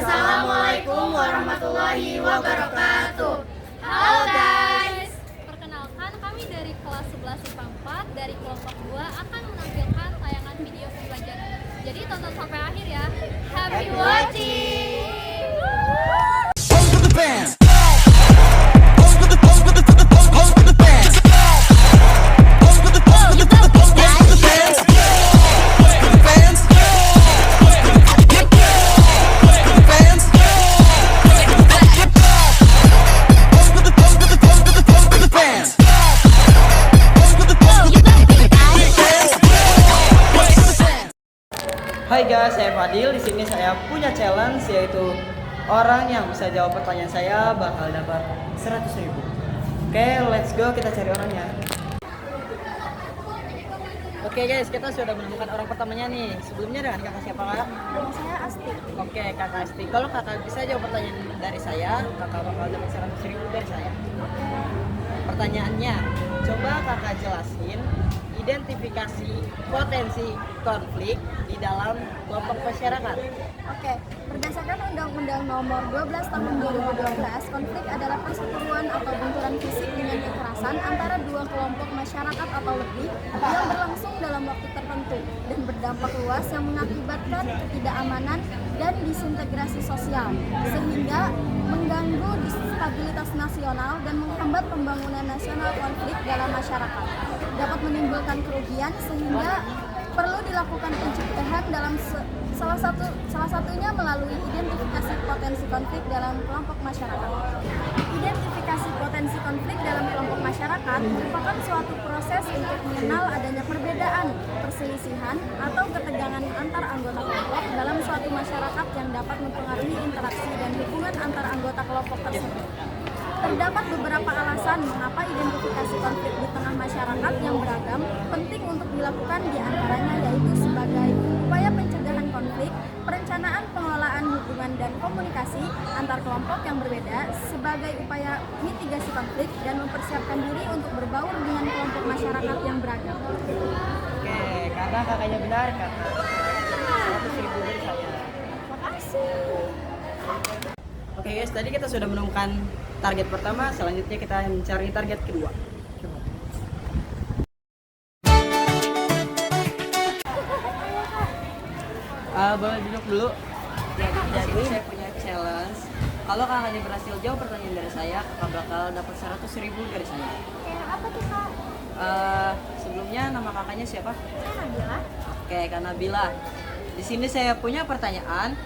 Assalamualaikum warahmatullahi wabarakatuh. Halo guys. Perkenalkan, kami dari kelas 11 IPA 4 dari kelompok 2 akan menampilkan tayangan video pembelajaran. Jadi tonton sampai akhir ya. Happy watching. Hai guys, saya Fadil. Di sini saya punya challenge, yaitu orang yang bisa jawab pertanyaan saya bakal dapat 100.000. Oke, let's go, kita cari orangnya. Oke guys, kita sudah menemukan orang pertamanya nih. Sebelumnya dengan kakak siapa kak? Saya Asti. Oke, kakak Asti. Kalau kakak bisa jawab pertanyaan dari saya, kakak bakal dapat 100.000 dari saya. Pertanyaannya, coba kakak jelasin identifikasi potensi konflik di dalam kelompok masyarakat. Oke, berdasarkan Undang-Undang Nomor 12 Tahun 2012, konflik adalah perseteruan atau benturan fisik dengan kekerasan antara dua kelompok masyarakat atau lebih yang berlangsung dalam waktu tertentu dan berdampak luas yang mengakibatkan ketidakamanan dan disintegrasi sosial, sehingga mengganggu stabilitas nasional dan menghambat pembangunan nasional. Konflik dalam masyarakat dapat menimbulkan kerugian sehingga perlu dilakukan pencegahan dalam salah satunya melalui identifikasi potensi konflik dalam kelompok masyarakat. Identifikasi potensi konflik dalam kelompok masyarakat merupakan suatu proses untuk mengenal adanya perbedaan, perselisihan, atau ketegangan antar anggota kelompok dalam suatu masyarakat yang dapat mempengaruhi interaksi dan hubungan antar anggota kelompok tersebut. Terdapat beberapa alasan mengapa identifikasi konflik di tengah masyarakat yang beragam penting untuk dilakukan, di antaranya yaitu sebagai upaya pencegahan konflik, perencanaan pengelolaan hubungan dan komunikasi antar kelompok yang berbeda, sebagai upaya mitigasi konflik, dan mempersiapkan diri untuk berbaur dengan kelompok masyarakat yang beragam. Oke, karena kakaknya benar, kakak 100.000 dari saya. Makasih. Oke guys, tadi kita sudah menemukan target pertama, selanjutnya kita mencari target kedua. Boleh duduk dulu. Jadi saya punya challenge. Kalau kakaknya berhasil jawab pertanyaan dari saya, kakak bakal dapat 100.000 dari saya. Apa tuh kak? Sebelumnya nama kakaknya siapa? Saya Nabila. Oke, Kak Nabila. Di sini saya punya pertanyaan,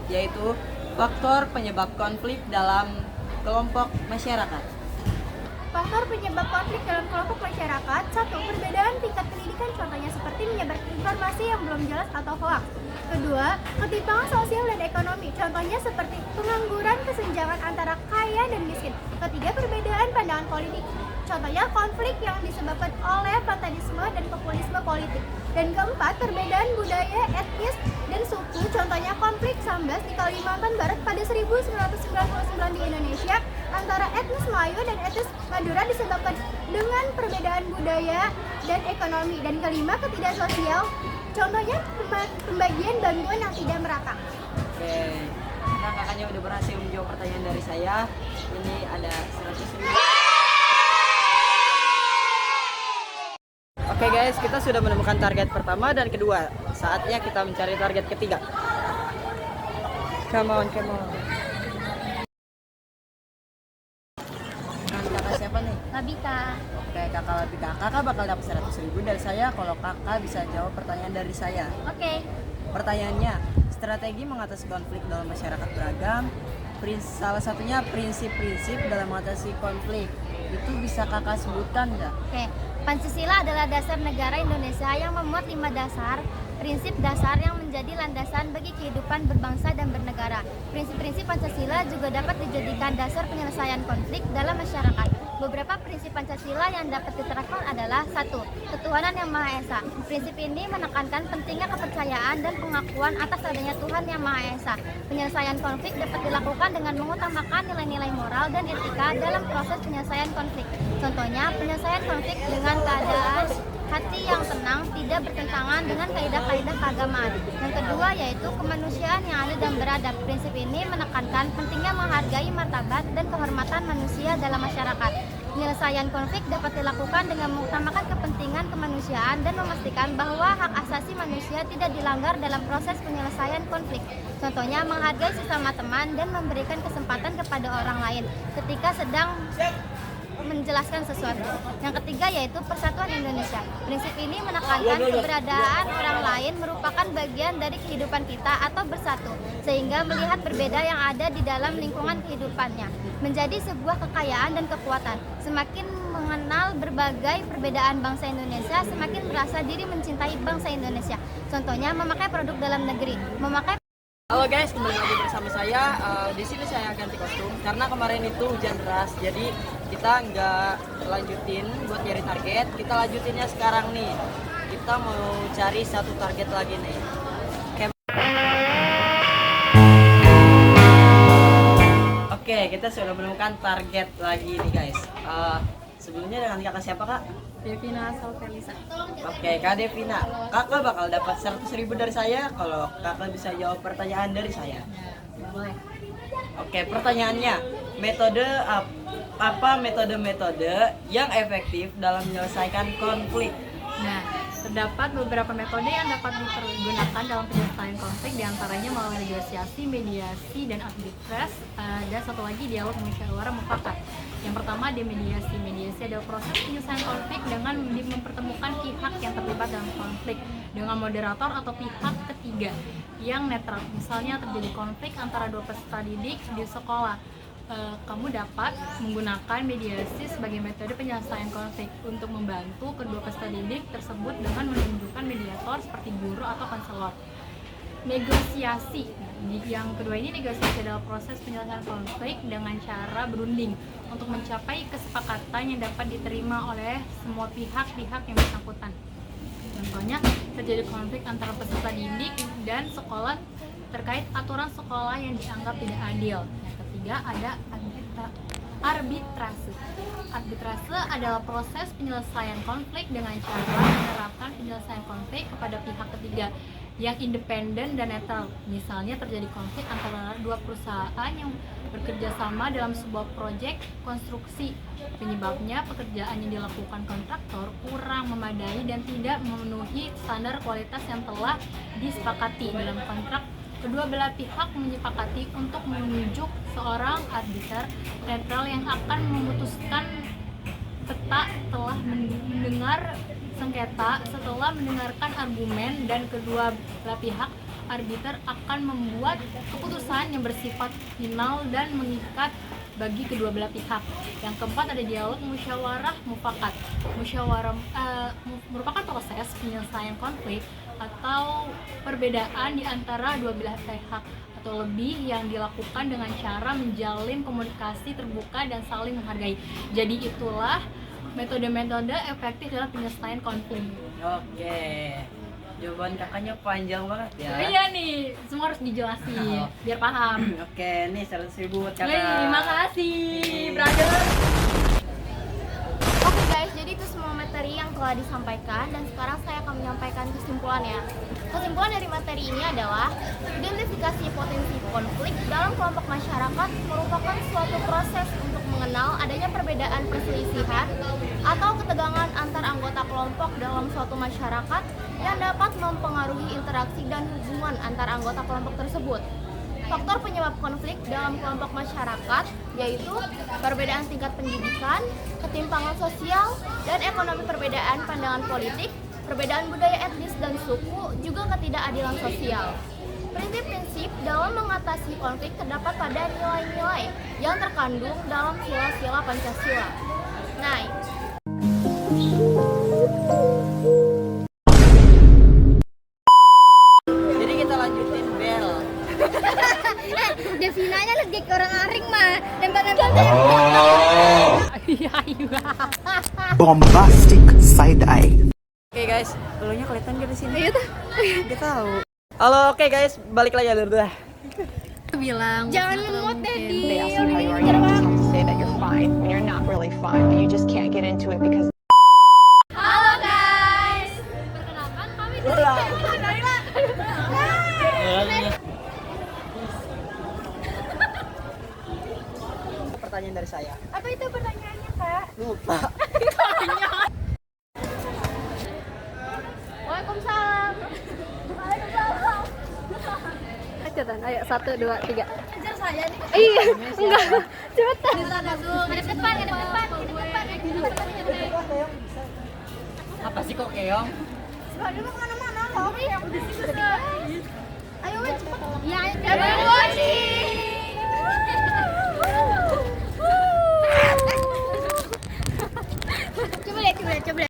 yaitu faktor penyebab konflik dalam kelompok masyarakat. Faktor penyebab konflik dalam kelompok masyarakat: 1. Perbedaan tingkat pendidikan, contohnya seperti menyebarkan informasi yang belum jelas atau hoaks. Kedua, ketimpangan sosial dan ekonomi, contohnya seperti pengangguran, kesenjangan antara kaya dan miskin. Ketiga, perbedaan pandangan politik, contohnya konflik yang disebabkan oleh fanatisme dan populisme politik. Dan keempat, perbedaan budaya, etnis, dan suku, contohnya konflik Sambas di Kalimantan Barat pada 1999 di Indonesia antara etnis Melayu dan etnis Madura disebabkan dengan perbedaan budaya dan ekonomi. Dan kelima, ketidaksosial, contohnya pembagian bantuan yang tidak merata. Oke, nah kakaknya udah berhasil menjawab pertanyaan dari saya. Ini ada 100.000. Oke guys, kita sudah menemukan target pertama dan kedua. Saatnya kita mencari target ketiga. Come on, come on. Kakak siapa nih? Labita. Oke, kakak Labita. Kakak bakal dapat 100.000 dari saya kalau kakak bisa jawab pertanyaan dari saya. Oke. Pertanyaannya, strategi mengatasi konflik dalam masyarakat beragam. Salah satunya prinsip-prinsip dalam mengatasi konflik. Itu bisa kakak sebutkan nggak? Oke, Pancasila adalah dasar negara Indonesia yang memuat 5 dasar prinsip dasar yang menjadi landasan bagi kehidupan berbangsa dan bernegara. Prinsip-prinsip Pancasila juga dapat dijadikan dasar penyelesaian konflik dalam masyarakat. Beberapa prinsip Pancasila yang dapat diterapkan adalah 1. Ketuhanan yang Maha Esa. Prinsip ini menekankan pentingnya kepercayaan dan pengakuan atas adanya Tuhan yang Maha Esa. Penyelesaian konflik dapat dilakukan dengan mengutamakan nilai-nilai moral dan etika dalam proses penyelesaian konflik. Contohnya, penyelesaian konflik dengan keadaan hati yang tenang tidak bertentangan dengan kaidah-kaidah keagamaan. Yang kedua yaitu kemanusiaan yang adil dan beradab. Prinsip ini menekankan pentingnya menghargai martabat dan kehormatan manusia dalam masyarakat. Penyelesaian konflik dapat dilakukan dengan mengutamakan kepentingan kemanusiaan dan memastikan bahwa hak asasi manusia tidak dilanggar dalam proses penyelesaian konflik. Contohnya menghargai sesama teman dan memberikan kesempatan kepada orang lain ketika sedang menjelaskan sesuatu. Yang ketiga yaitu persatuan Indonesia. Prinsip ini menekankan keberadaan orang lain merupakan bagian dari kehidupan kita atau bersatu, sehingga melihat berbeda yang ada di dalam lingkungan kehidupannya menjadi sebuah kekayaan dan kekuatan. Semakin mengenal berbagai perbedaan bangsa Indonesia, semakin merasa diri mencintai bangsa Indonesia. Contohnya memakai produk dalam negeri, memakai. Halo guys, kembali lagi bersama saya. Di sini saya ganti kostum karena kemarin itu hujan deras, jadi kita nggak lanjutin buat nyari target. Kita lanjutinnya sekarang nih. Kita mau cari satu target lagi nih. Oke, kita sudah menemukan target lagi nih guys. Sebelumnya dengan kakak siapa kak? Devina Salvelisa. Oke, Kak Devina, kakak bakal dapat 100.000 dari saya kalau kakak bisa jawab pertanyaan dari saya. Boleh. Oke, pertanyaannya, apa metode-metode yang efektif dalam menyelesaikan konflik? Nah, terdapat beberapa metode yang dapat digunakan dalam penyelesaian konflik, diantaranya melalui negosiasi, mediasi, dan arbitrase. Dan satu lagi dialog musyawarah mufakat. Yang pertama demediasi. Mediasi adalah proses penyelesaian konflik dengan mempertemukan pihak yang terlibat dalam konflik dengan moderator atau pihak ketiga yang netral. Misalnya terjadi konflik antara dua peserta didik di sekolah. Kamu dapat menggunakan mediasi sebagai metode penyelesaian konflik untuk membantu kedua peserta didik tersebut dengan menunjukkan mediator seperti guru atau konselor. Negosiasi. Yang kedua ini negosiasi adalah proses penyelesaian konflik dengan cara berunding untuk mencapai kesepakatan yang dapat diterima oleh semua pihak-pihak yang bersangkutan. Contohnya terjadi konflik antara peserta didik dan sekolah terkait aturan sekolah yang dianggap tidak adil. Yang ketiga ada arbitrase. Arbitrase adalah proses penyelesaian konflik dengan cara menerapkan penyelesaian konflik kepada pihak ketiga yang independen dan netral. Misalnya terjadi konflik antara dua perusahaan yang bekerja sama dalam sebuah proyek konstruksi. Penyebabnya pekerjaan yang dilakukan kontraktor kurang memadai dan tidak memenuhi standar kualitas yang telah disepakati dalam kontrak. Kedua belah pihak menyepakati untuk menunjuk seorang arbiter netral yang akan memutuskan peta telah mendengar sengketa. Setelah mendengarkan argumen dan kedua belah pihak, arbiter akan membuat keputusan yang bersifat final dan mengikat bagi kedua belah pihak. Yang keempat ada dialog musyawarah mufakat. Musyawarah merupakan proses penyelesaian konflik atau perbedaan di antara dua belah pihak atau lebih yang dilakukan dengan cara menjalin komunikasi terbuka dan saling menghargai. Jadi itulah metode-metode efektif dalam penyelesaian konflik. Oke, jawaban kakaknya panjang banget ya. Iya nih, semua harus dijelasin biar paham. Oke, nih 100.000 buat kakak. Terima kasih, brother. Oke guys, jadi itu semua materi yang telah disampaikan dan sekarang saya akan menyampaikan kesimpulannya. Kesimpulan dari materi ini adalah identifikasi potensi konflik dalam kelompok masyarakat merupakan suatu proses untuk mengenal adanya perbedaan perselisihan atau ketegangan antar anggota kelompok dalam suatu masyarakat yang dapat mempengaruhi interaksi dan hubungan antar anggota kelompok tersebut. Faktor penyebab konflik dalam kelompok masyarakat yaitu perbedaan tingkat pendidikan, ketimpangan sosial, dan ekonomi, perbedaan pandangan politik, perbedaan budaya etnis dan suku, juga ketidakadilan sosial. Prinsip-prinsip dalam mengatasi konflik terdapat pada nilai-nilai yang terkandung dalam sila-sila Pancasila. Nah, jadi kita lanjutin bel. Devinanya lagi ke orang aring mah nembak-nembak. Bombastic side eye. Oke guys, dulunya kelihatan gak di sini? Iya tuh. Gak tahu. Halo, oke guys, balik lagi udah. Bilang jangan ngemot deh di They ask you how you are, you have to say that you're fine when you're not really fine, but you just can't get into it because Halo guys. Pertanyaan dari saya. Apa itu pertanyaannya, Kak? Lupa. Waalaikumsalam. Cepetan, ayo 1, 2, 3. Ajar saya nih. Iya, enggak. Cepetan. Ada depan, ada depan, Apa sih kok keong? Sebenarnya kemana-mana loh.